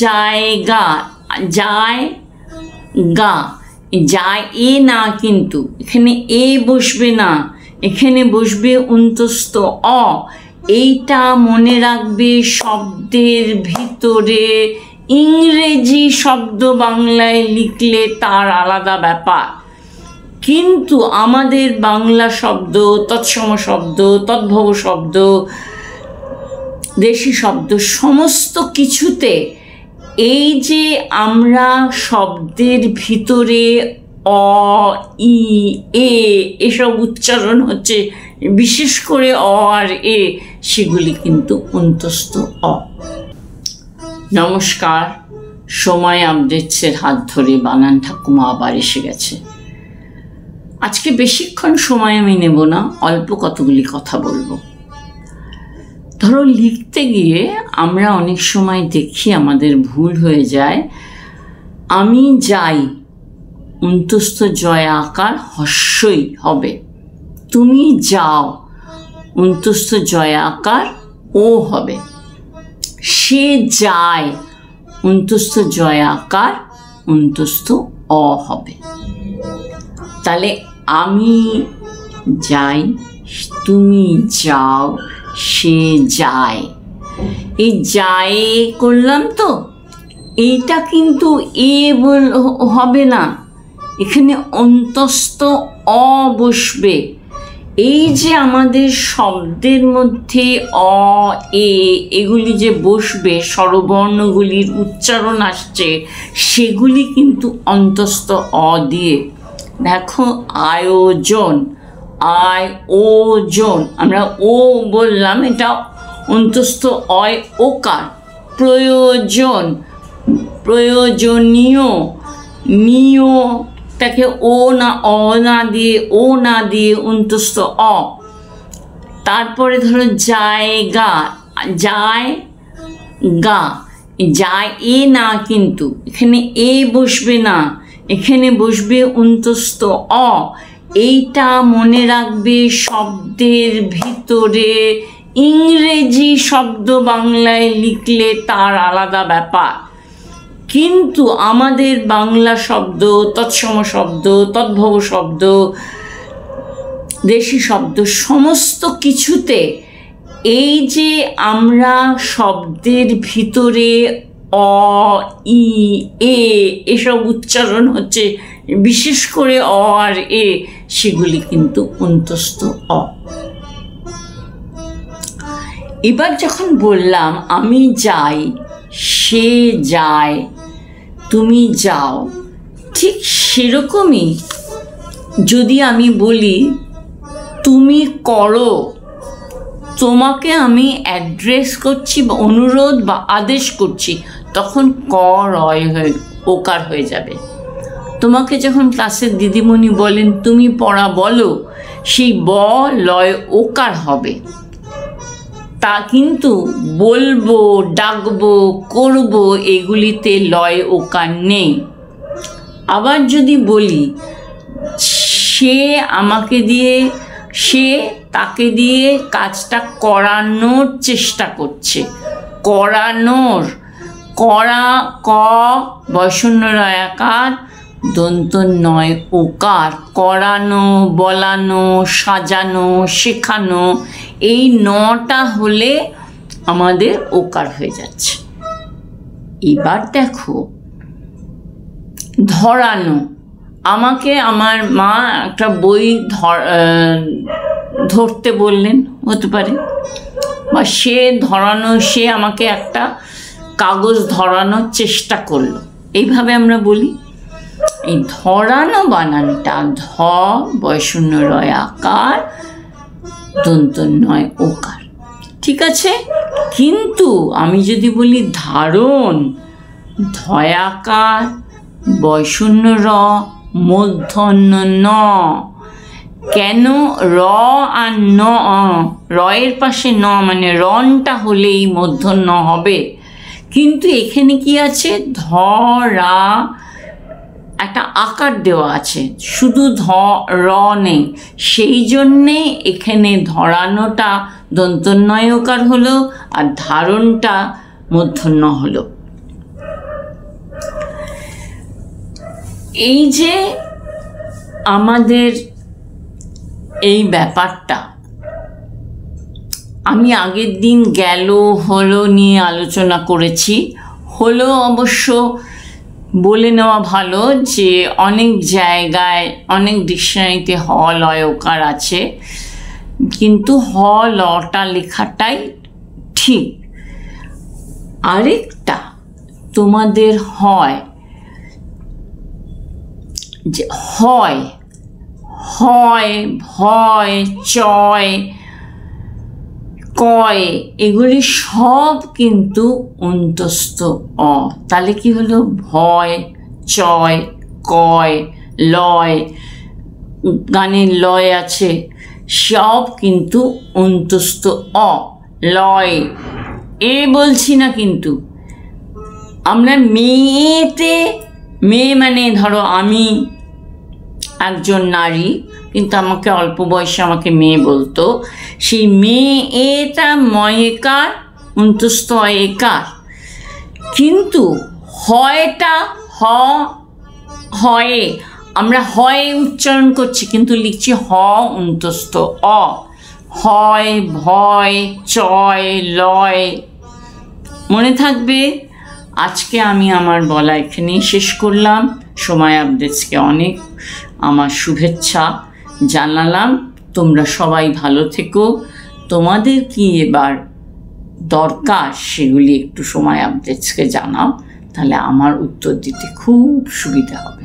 জায়গা, জায়গা, যায় এ না, কিন্তু এখানে এ বসবে না, এখানে বসবে অন্তস্থ অ। এইটা মনে রাখবে, শব্দের ভিতরে ইংরেজি শব্দ বাংলায় লিখলে তার আলাদা ব্যাপার, কিন্তু আমাদের বাংলা শব্দ, তৎসম শব্দ, তদ্ভব শব্দ, দেশি শব্দ, সমস্ত কিছুতে এই যে আমরা শব্দের ভিতরে অ, ই, এ এসব উচ্চারণ হচ্ছে, বিশেষ করে অ আর এ, সেগুলি কিন্তু অন্তস্থ অ। নমস্কার, সময় আপডেটসের হাত ধরে বানান ঠাকুমা আবার এসে গেছে। আজকে বেশিক্ষণ সময় আমি নেব না, অল্প কতগুলি কথা বলবো। ধরো, লিখতে গিয়ে আমরা অনেক সময় দেখি আমাদের ভুল হয়ে যায়। আমি যাই, অন্তস্থ জয় আকার হস্যই হবে। তুমি যাও, অন্তস্থ জয় আকার ও হবে। সে যায়, অন্তস্থ জয় আকার অন্তস্থ অ হবে। তাহলে আমি যাই, তুমি যাও, সে যায়, এই যায় করলাম তো, এইটা কিন্তু এ হবে না, এখানে অন্তস্থ অ বসবে। এই যে আমাদের শব্দের মধ্যে অ, এ এগুলি যে বসবে, স্বরবর্ণগুলির উচ্চারণ আসছে, সেগুলি কিন্তু অন্তস্থ অ দিয়ে। দেখো, আয়োজন, আয়োজন, আমরা ও বললাম, এটা অন্তস্থ অয় ওকার। প্রয়োজন, প্রয়োজনীয়, নিয়টাকে ও না, অ না দিয়ে, ও না দিয়ে অন্তস্থ অ। তারপরে ধরো জায়গা, জায়গা, যায় এ না, কিন্তু এখানে এ বসবে না, এখানে বসবে অন্তস্থ অ। এইটা মনে রাখবে, শব্দের ভিতরে ইংরেজি শব্দ বাংলায় লিখলে তার আলাদা ব্যাপার, কিন্তু আমাদের বাংলা শব্দ, তৎসম শব্দ, তদ্ভব শব্দ, দেশি শব্দ, সমস্ত কিছুতে এই যে আমরা শব্দের ভিতরে অ, ই, এ এসব উচ্চারণ হচ্ছে, বিশেষ করে অ আর এ, সেগুলি কিন্তু অন্তস্থ অ। এবার যখন বললাম আমি যাই, সে যায়, তুমি যাও, ঠিক সেরকমই যদি আমি বলি তুমি করো, তোমাকে আমি অ্যাড্রেস করছি বা অনুরোধ বা আদেশ করছি, তখন ক রয় হয়ে ওকার হয়ে যাবে। তোমাকে যখন ক্লাসের দিদিমণি বলেন তুমি পড়া বলো, সেই ব লয় ওকার হবে। তা কিন্তু বলবো, ডাকবো, করবো, এগুলিতে লয় ওকার নেই। আবার যদি বলি সে আমাকে দিয়ে, সে তাকে দিয়ে কাজটা করানোর চেষ্টা করছে, করানোর, করা, ক বয়শূন্য রয়াকার দন্ত নয় ওকার, করানো, বলানো, সাজানো, শেখানো, এই নটা হলে আমাদের ওকার হয়ে যাচ্ছে। এবার দেখো, ধরানো, আমাকে আমার মা একটা বই ধরতে বললেন, হতে পারে, বা সে ধরানো, সে আমাকে একটা কাগজ ধরানোর চেষ্টা করলো, এইভাবে আমরা বলি। এই ধরানো বানানটা ধ বয়শূন্য রয় আকার দন্ত নয় ওকার, ঠিক আছে। কিন্তু আমি যদি বলি ধারণ, ধয়াকার বয়শূন্য র মূর্ধন্য ন, কেন র আর ন, রয়ের পাশে ন মানে রনটা হলেই মূর্ধন্য হবে, কিন্তু এখানে কি আছে, ধরা একটা আকার দেওয়া আছে, শুধু র নেই, সেই জন্যে এখানে ধরানোটা দন্তন্বয় ওকার হলো আর ধারণটা মূর্ধন্য হলো। এই যে আমাদের এই ব্যাপারটা, আমি আগের দিন গেল হলো নিয়ে আলোচনা করেছি। হলো অবশ্য বলে নেওয়া ভালো যে অনেক জায়গায় অনেক ডিকশনারিতে হ লয় ওকার আছে, কিন্তু হ লটা লেখাটাই ঠিক। আরেকটা তোমাদের হয় যে হয় হয় ভয় চয় কয়, এগুলি সব কিন্তু অন্তস্থ অ। তাহলে কি হলো? ভয় চয় কয় লয়, গানের লয় আছে, সব কিন্তু অন্তস্থ অ লয়। এ বলছি না কিন্তু। আমরা মেয়েতে, মেয়ে মানে ধরো আমি একজন নারী, কিন্তু আমাকে অল্প বয়সে আমাকে মেয়ে বলতো, সেই মেয়ে এটা ময়কার অন্তস্থ একার, কিন্তু হয়টা হয়ে আমরা হয় উচ্চারণ করছি কিন্তু লিখছি হ অন্তস্থ অ। হয় ভয় চয় লয়, মনে থাকবে। আজকে আমি আমার বলা এখানেই শেষ করলাম। সময় আপডেটসকে অনেক আমার শুভেচ্ছা জানালাম। তোমরা সবাই ভালো থেকো। তোমাদের কি এবার দরকার সেগুলি একটু সময় আপডেটসকে জানাও, তাহলে আমার উত্তর দিতে খুব সুবিধা হবে।